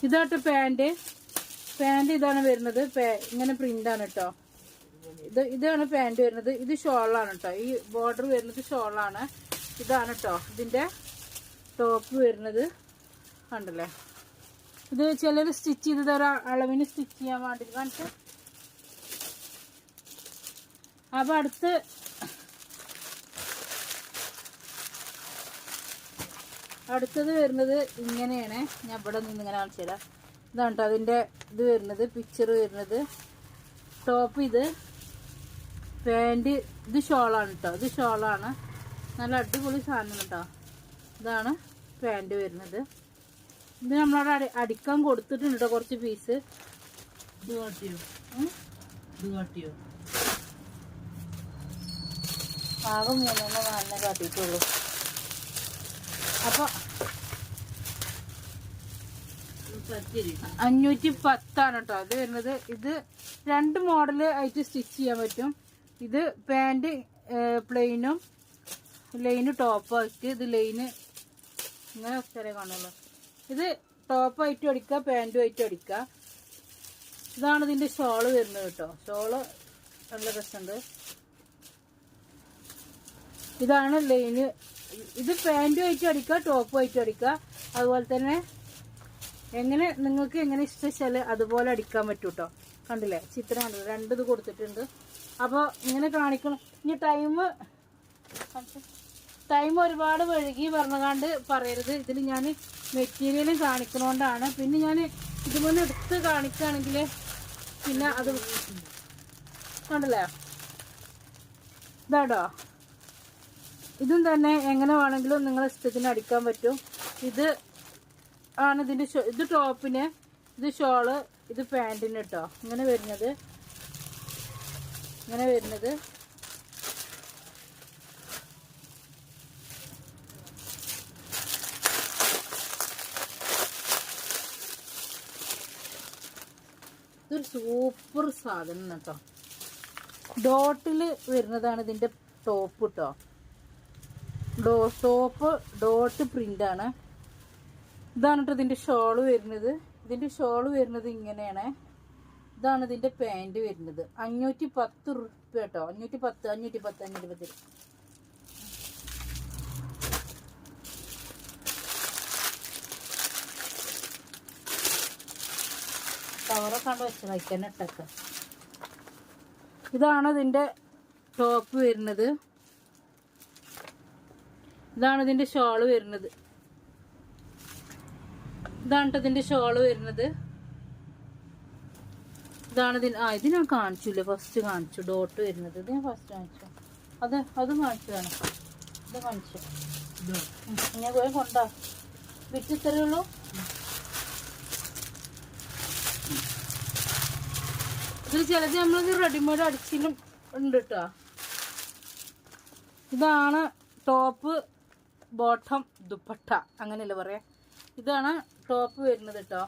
ഇതാട്ടോ പാന്റ്. ഇതാണ് വരുന്നത്. ഇങ്ങനെ പ്രിന്റാണ് കേട്ടോ. ഇതാണ് പാൻറ് വരുന്നത്. ഇത് ഷോളാണ് കേട്ടോ. ഈ ബോർഡർ വരുന്നത് ഷോളാണ്. ഇതാണ് കേട്ടോ ഇതിന്റെ ടോപ്പ് വരുന്നത്. കണ്ടല്ലേ, ഇത് ചിലർ സ്റ്റിച്ച് ചെയ്ത് തരാം, അളവിന് സ്റ്റിച്ച് ചെയ്യാൻ വേണ്ടി കാണിച്ചു. അപ്പൊ അടുത്തത് വരുന്നത് ഇങ്ങനെയാണ്. ഞാൻ ഇവിടെ നിന്ന് ഇങ്ങനെ കാണിച്ചു തരാം. ഇതാണ് കേട്ടോ അതിന്റെ ഇത് വരുന്നത്, പിക്ചർ വരുന്നത്. ടോപ്പ് ഇത്, പാൻറ് ഇത് ഷോളാണ് കേട്ടോ. ഇത് ഷോളാണ്, നല്ല അടിപൊളി സാധനം കേട്ടോ. ഇതാണ് പാൻറ് വരുന്നത്. ഇത് നമ്മളവിടെ അടിക്കാൻ കൊടുത്തിട്ടുണ്ട് കേട്ടോ കുറച്ച് പീസ്. ആകെ 3-4 കാട്ടിയിട്ടുള്ളൂ. അപ്പൊ 510 കേട്ടോ അത് വരുന്നത്. ഇത് 2 മോഡല് ആയിട്ട് സ്റ്റിച്ച് ചെയ്യാൻ പറ്റും. ഇത് പാൻറ് പ്ലെയിനും ലൈന് ടോപ്പായിട്ട്. ഇത് ലൈന് ഇങ്ങനെ സ്ഥലം കാണുള്ളൂ. ഇത് ടോപ്പായിട്ടും അടിക്കുക, പാൻറ്റും ആയിട്ടും അടിക്കുക. ഇതാണ് ഇതിന്റെ ഷോള് വരുന്നത് കേട്ടോ. ഷോള് നല്ല രസമുണ്ട്. ഇതാണ് ലൈന്. ഇത് പാൻറ്റും ആയിട്ടും അടിക്കുക, ടോപ്പും ആയിട്ടും അടിക്കുക. അതുപോലെ തന്നെ നിങ്ങൾക്ക് എങ്ങനെ ഇഷ്ടം അതുപോലെ അടിക്കാൻ പറ്റും കേട്ടോ. കണ്ടില്ലേ ചിത്രം കണ്ടില്ല, 2 ഇത് കൊടുത്തിട്ടുണ്ട്. അപ്പോൾ ഇങ്ങനെ കാണിക്കണം. ഇനി ടൈം ഒരുപാട് വഴുകി പറഞ്ഞാണ്ട് പറയരുത്. ഇതിൽ ഞാൻ മെറ്റീരിയലും കാണിക്കണോണ്ടാണ്. പിന്നെ ഞാൻ ഇതുപോലെ എടുത്ത് കാണിക്കുകയാണെങ്കിൽ പിന്നെ അത് കണ്ടില്ലേ, ഇതാടോ. ഇതും തന്നെ എങ്ങനെ വേണമെങ്കിലും നിങ്ങളെ ഇഷ്ടത്തിന് അടിക്കാൻ പറ്റും. ഇത് ആണ് ഇതിന്റെ ഇത് ടോപ്പിന്, ഇത് ഷോള്, ഇത് പാൻറ്റിന് കേട്ടോ. ഇങ്ങനെ വരുന്നത് ഇതൊരു സൂപ്പർ സാധനം കേട്ടോ. ഡോട്ടില് വരുന്നതാണ് ഇതിന്റെ ടോപ്പ് കേട്ടോ. ടോപ്പ് ഡോട്ട് പ്രിന്റ് ആണ്. ഇതാണ് കേട്ടോ ഇതിന്റെ ഷോള് വരുന്നത്. ഇതിന്റെ ഷോള് വരുന്നത് ഇങ്ങനെയാണ്. ഇതാണ് ഇതിന്റെ പാൻറ് വരുന്നത്. 510 റുപ്യ കേട്ടോ. 510. കവറൊക്കെ കണ്ട് വെച്ചത് അയക്കാൻ ഇട്ടൊക്കെ. ഇതാണ് ഇതിന്റെ ടോപ്പ് വരുന്നത്. ഇതാണ് ഇതിന്റെ ഷോള് വരുന്നത്. ഇതാണ് ഇതിന്റെ ഷോള് വരുന്നത്. ഇതാണ് ഇത് ഞാൻ കാണിച്ചില്ലേ, ഫസ്റ്റ് കാണിച്ചു ഡോട്ട് വരുന്നത്. ഇത് ഞാൻ ഫസ്റ്റ് കാണിച്ചു. അത് കാണിച്ചതാണ്. ഇത് കാണിച്ചു ഞാൻ പോയി കൊണ്ടാ വിറ്റ് ഇത്രയേ ഉള്ളൂ. ഇതിൽ ചിലത് നമ്മളിത് റെഡിമെയ്ഡ് അടിച്ചിലും ഉണ്ട് കേട്ടോ. ഇതാണ് ടോപ്പ്, ബോട്ടം, ദുപ്പട്ട അങ്ങനെയല്ലേ പറയാ. ഇതാണ് ടോപ്പ് വരുന്നത് കേട്ടോ.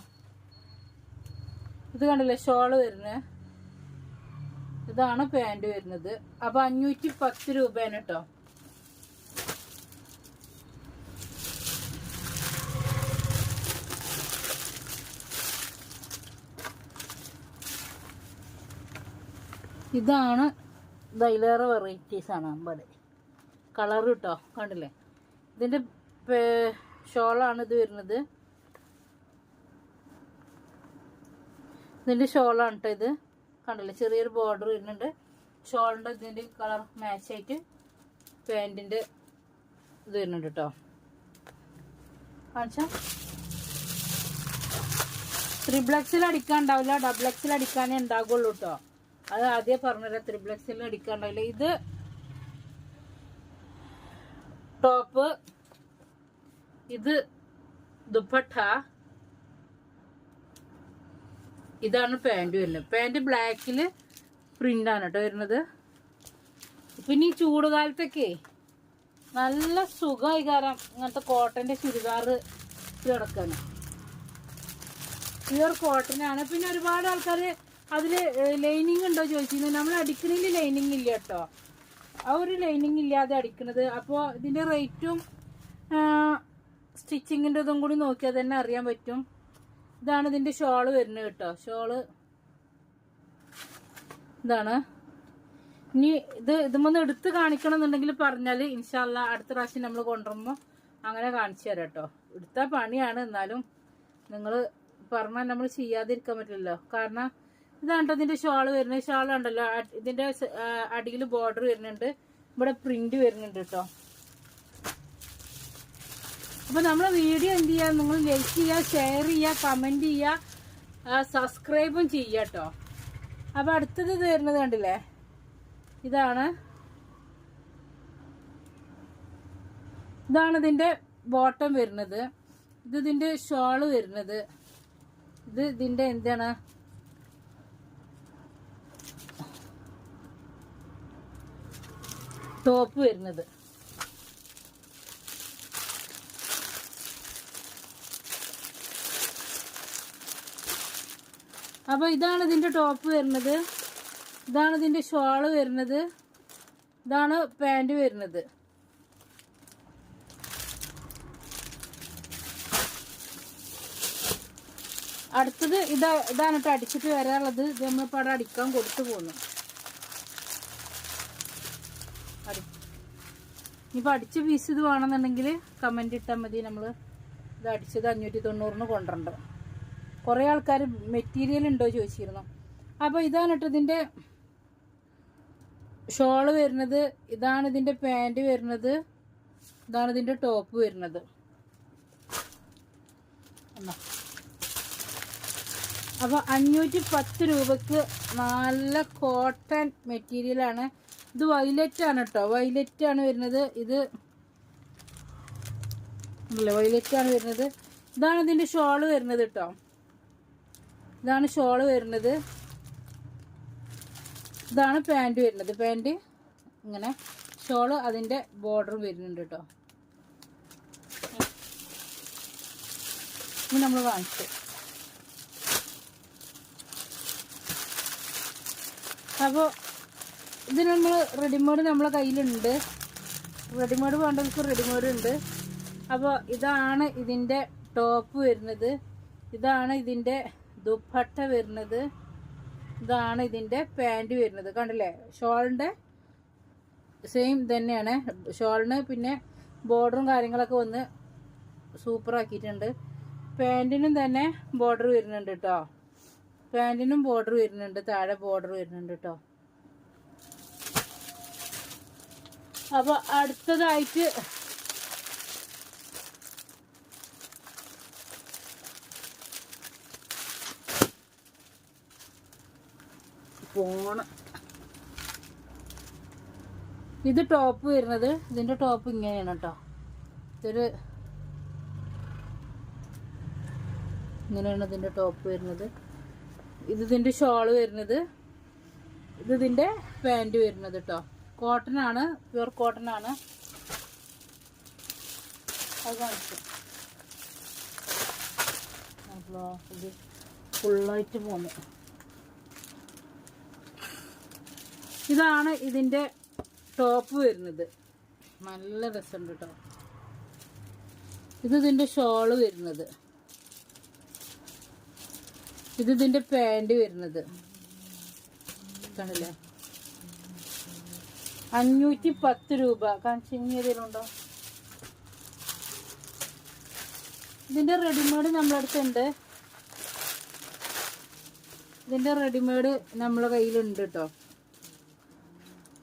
ഇത് കണ്ടില്ലേ ഷോള് വരുന്നത്. ഇതാണ് പാൻറ് വരുന്നത്. അപ്പൊ 510 രൂപയാണ് കേട്ടോ. ഇതാണ് ദൈലേറെ വെറൈറ്റീസ് ആണ് അമ്പത് കളർ കേട്ടോ. കണ്ടില്ലേ ഇതിന്റെ ഷോളാണ് ഇത് വരുന്നത്. ഇതിന്റെ ഷോളാണ് കേട്ടോ ഇത്. കണ്ടില്ലേ ചെറിയൊരു ബോർഡർ വരുന്നുണ്ട്. ഷോളിന്റെ ഇതിന്റെ കളർ മാച്ച് ആയിട്ട് പാൻറിന്റെ ഇത് വരുന്നുണ്ട് കേട്ടോ. കാണിച്ചാ 3XL അടിക്കാണ്ടാവില്ല, XXL അടിക്കാനേ ഉണ്ടാകുള്ളൂ കേട്ടോ. അത് ആദ്യം പറഞ്ഞുതരാം. 3XL അടിക്കാണ്ടാവില്ല. ഇത് ടോപ്പ്, ഇത് ദുപ്പട്ട, ഇതാണ് പാൻറ് വരുന്നത്. പാൻറ് ബ്ലാക്കില് പ്രിന്റാണ് കേട്ടോ വരുന്നത്. പിന്നെ ഈ ചൂടുകാലത്തൊക്കെ നല്ല സുഖമായി കാരണം ഇങ്ങനത്തെ കോട്ടന്റെ ചുരിദാർ കിടക്കാണ്. പ്യുവർ കോട്ടനാണ്. പിന്നെ ഒരുപാട് ആൾക്കാർ അതിൽ ലൈനിങ് ഉണ്ടോ ചോദിച്ചിരുന്നു. നമ്മൾ അടിക്കണതിൽ ലൈനിങ് ഇല്ല കേട്ടോ. ആ ഒരു ലൈനിങ് ഇല്ലാതെ അടിക്കണത്. അപ്പോൾ ഇതിന്റെ റേറ്റും സ്റ്റിച്ചിങ്ങിൻ്റെ ഇതും കൂടി നോക്കിയാൽ തന്നെ അറിയാൻ പറ്റും. ഇതാണ് ഇതിന്റെ ഷോള് വരുന്നത് കേട്ടോ. ഷോള് ഇതാണ്. ഇനി ഇതുമൊന്ന് എടുത്ത് കാണിക്കണം എന്നുണ്ടെങ്കിൽ പറഞ്ഞാൽ ഇൻഷാല്ലാ അടുത്ത പ്രാവശ്യം നമ്മൾ കൊണ്ടുവരുമ്പോൾ അങ്ങനെ കാണിച്ചു തരാം കേട്ടോ. എടുത്താൽ പണിയാണ്, എന്നാലും നിങ്ങൾ പറഞ്ഞാൽ നമ്മൾ ചെയ്യാതിരിക്കാൻ പറ്റില്ലല്ലോ. കാരണം ഇതാണ്ടോ ഇതിന്റെ ഷോള് വരുന്നത്. ഷോൾ ഉണ്ടല്ലോ, ഇതിന്റെ അടിയിൽ ബോർഡർ വരുന്നുണ്ട്, ഇവിടെ പ്രിന്റ് വരുന്നുണ്ട് കേട്ടോ. അപ്പൊ നമ്മളെ വീഡിയോ എന്ത് ചെയ്യാ, നിങ്ങൾ ലൈക്ക് ചെയ്യുക, ഷെയർ ചെയ്യുക, കമന്റ് ചെയ്യുക, സബ്സ്ക്രൈബും ചെയ്യുക കേട്ടോ. അപ്പൊ അടുത്തത് ഇത് വരുന്നത് കണ്ടില്ലേ, ഇതാണ് ഇതിന്റെ ബോട്ടം വരുന്നത്. ഇത് ഇതിന്റെ ഷോള് വരുന്നത്. ഇത് ഇതിന്റെ എന്താണ് ടോപ്പ് വരുന്നത്. അപ്പൊ ഇതാണ് ഇതിന്റെ ടോപ്പ് വരുന്നത്, ഇതാണ് ഇതിന്റെ ഷോള് വരുന്നത്, ഇതാണ് പാന്റ് വരുന്നത്. അടുത്തത് ഇതാണ് കേട്ടോ അടിച്ചിട്ട് വരാനുള്ളത്. ഇത് നമ്മളിപ്പോൾ അവിടെ അടിക്കാൻ കൊടുത്തു പോകുന്നു. ഇനിയിപ്പോൾ അടിച്ച പീസ് ഇത് വേണമെന്നുണ്ടെങ്കിൽ കമന്റ് ഇട്ടാൽ മതി. നമ്മൾ ഇത് അടിച്ചത് 590 കൊണ്ടുവരണ്ട. കുറേ ആൾക്കാർ മെറ്റീരിയൽ ഉണ്ടോ ചോദിച്ചിരുന്നു. അപ്പോൾ ഇതാണ് കേട്ടോ ഇതിൻ്റെ ഷോള് വരുന്നത്, ഇതാണ് ഇതിൻ്റെ പാൻറ് വരുന്നത്, ഇതാണ് ഇതിൻ്റെ ടോപ്പ് വരുന്നത്. അപ്പോൾ 510 രൂപക്ക് നല്ല കോട്ടൺ മെറ്റീരിയലാണ്. ഇത് വൈലറ്റ് ആണ് കേട്ടോ, വൈലറ്റ് ആണ് വരുന്നത്. ഇത് വൈലറ്റ് ആണ് വരുന്നത്. ഇതാണ് ഇതിൻ്റെ ഷോള് വരുന്നത് കേട്ടോ, ഇതാണ് ഷോള് വരുന്നത്. ഇതാണ് പാൻറ് വരുന്നത്. പാൻറ് ഇങ്ങനെ, ഷോള് അതിൻ്റെ ബോർഡർ വരുന്നുണ്ട് കേട്ടോ. ഇനി നമ്മൾ കാണിച്ചു. അപ്പോൾ ഇതിന് നമ്മൾ റെഡിമെയ്ഡ് നമ്മളെ കയ്യിലുണ്ട്. റെഡിമെയ്ഡ് വേണ്ടവർക്ക് റെഡിമെയ്ഡ് ഉണ്ട്. അപ്പോൾ ഇതാണ് ഇതിൻ്റെ ടോപ്പ് വരുന്നത്, ഇതാണ് ഇതിൻ്റെ ദുപ്പട്ട വരുന്നത്, ഇതാണ് ഇതിൻ്റെ പാൻറ് വരുന്നത്. കണ്ടില്ലേ, ഷോളിൻ്റെ സെയിം തന്നെയാണ്. ഷോളിന് പിന്നെ ബോർഡറും കാര്യങ്ങളൊക്കെ വന്ന് സൂപ്പർ ആക്കിയിട്ടുണ്ട്. പാൻറ്റിനും തന്നെ ബോർഡർ വരുന്നുണ്ട് കേട്ടോ, പാൻറ്റിനും ബോർഡർ വരുന്നുണ്ട്, താഴെ ബോർഡർ വരുന്നുണ്ട് കേട്ടോ. അപ്പോൾ അടുത്തതായിട്ട് ഇത് ടോപ്പ് വരുന്നത്. ഇതിന്റെ ടോപ്പ് ഇങ്ങനെയാണ് കേട്ടോ, ഇങ്ങനെയാണ് ഇതിന്റെ ടോപ്പ് വരുന്നത്. ഇത് ഇതിന്റെ ഷോള് വരുന്നത്, ഇത് ഇതിന്റെ പാൻറ് വരുന്നത് കേട്ടോ. കോട്ടൺ ആണ്, പ്യുർ കോട്ടൺ ആണ്. അത് കാണിച്ചു ഇത് ഫുള്ളായിട്ട് പോന്നു. ഇതാണ് ഇതിന്റെ ടോപ്പ് വരുന്നത്, നല്ല രസമുണ്ട് കേട്ടോ. ഇത് ഇതിന്റെ ഷോള് വരുന്നത്, ഇത് ഇതിന്റെ പാൻറ് വരുന്നത്. കാണില്ലേ, 510 രൂപ. കാണിച്ചേരുണ്ടോ? ഇതിന്റെ റെഡിമെയ്ഡ് നമ്മളടുത്തുണ്ട്, ഇതിന്റെ റെഡിമെയ്ഡ് നമ്മളെ കയ്യിലുണ്ട് കേട്ടോ.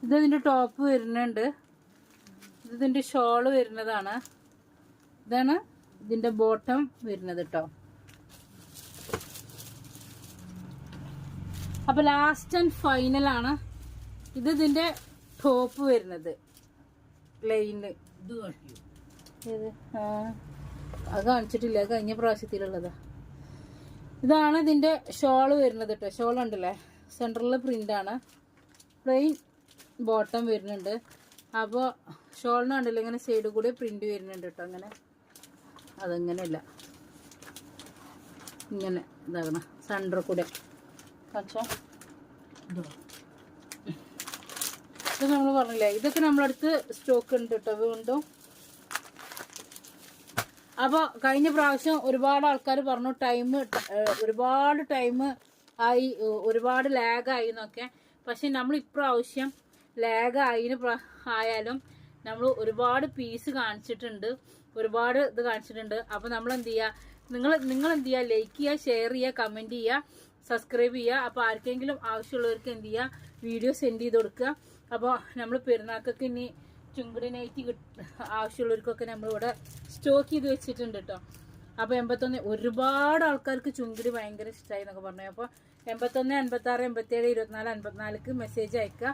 ഇതിന്റെ ടോപ്പ് വരുന്നുണ്ട്, ഇതിന്റെ ഷോള് വരുന്നതാണ്, ഇതാണ് ഇതിന്റെ ബോട്ടം വരുന്നത് കേട്ടോ. അപ്പൊ ലാസ്റ്റ് ആൻഡ് ഫൈനൽ ആണ് ഇത് ഇതിന്റെ ടോപ്പ് വരുന്നത്. പ്ലെയിന് അത് കാണിച്ചിട്ടില്ല, കഴിഞ്ഞ പ്രാവശ്യത്തിലുള്ളതാ. ഇതാണ് ഇതിന്റെ ഷോള് വരുന്നത് കേട്ടോ. ഷോൾ ഉണ്ടല്ലേ, സെൻട്രലിൽ പ്രിന്റ് ആണ്, പ്ലെയിൻ ബോട്ടം വരുന്നുണ്ട്. അപ്പോൾ ഷോളിന് കണ്ടില്ല ഇങ്ങനെ സൈഡ് കൂടെ പ്രിന്റ് വരുന്നുണ്ട് കേട്ടോ. അങ്ങനെ അതങ്ങനെയല്ല, ഇങ്ങനെ ഇതാകണം സെൻറ്റർ കൂടെ കാണിച്ചോ. ഇത് നമ്മൾ പറഞ്ഞില്ലേ, ഇതൊക്കെ നമ്മളടുത്ത് സ്റ്റോക്ക് ഉണ്ട് കേട്ടോ വീണ്ടും. അപ്പോൾ കഴിഞ്ഞ പ്രാവശ്യം ഒരുപാട് ആൾക്കാർ പറഞ്ഞു ഒരുപാട് ടൈം ആയി, ഒരുപാട് ലാഗായി എന്നൊക്കെ. പക്ഷെ നമ്മൾ ഇപ്രാവശ്യം ലാഗ് ആയാലും നമ്മൾ ഒരുപാട് പീസ് കാണിച്ചിട്ടുണ്ട്, ഒരുപാട് ഇത് കാണിച്ചിട്ടുണ്ട്. അപ്പോൾ നമ്മൾ എന്ത് ചെയ്യുക, നിങ്ങൾ എന്ത് ചെയ്യുക, ലൈക്ക് ചെയ്യുക, ഷെയർ ചെയ്യുക, കമൻറ്റ് ചെയ്യുക, സബ്സ്ക്രൈബ് ചെയ്യുക. അപ്പോൾ ആർക്കെങ്കിലും ആവശ്യമുള്ളവർക്ക് എന്ത് ചെയ്യുക, വീഡിയോ സെൻഡ് ചെയ്ത് കൊടുക്കുക. അപ്പോൾ നമ്മൾ പെരുന്നാക്കൊക്കെ ഇനി ചുങ്കിടി നൈറ്റി ആവശ്യമുള്ളവർക്കൊക്കെ നമ്മളിവിടെ സ്റ്റോക്ക് ചെയ്ത് വെച്ചിട്ടുണ്ട് കേട്ടോ. അപ്പോൾ 81 ഒരുപാട് ആൾക്കാർക്ക് ചുങ്കിടി ഭയങ്കര ഇഷ്ടമായി എന്നൊക്കെ പറഞ്ഞു. അപ്പോൾ 81 56 87 24 54 മെസ്സേജ് അയക്കുക.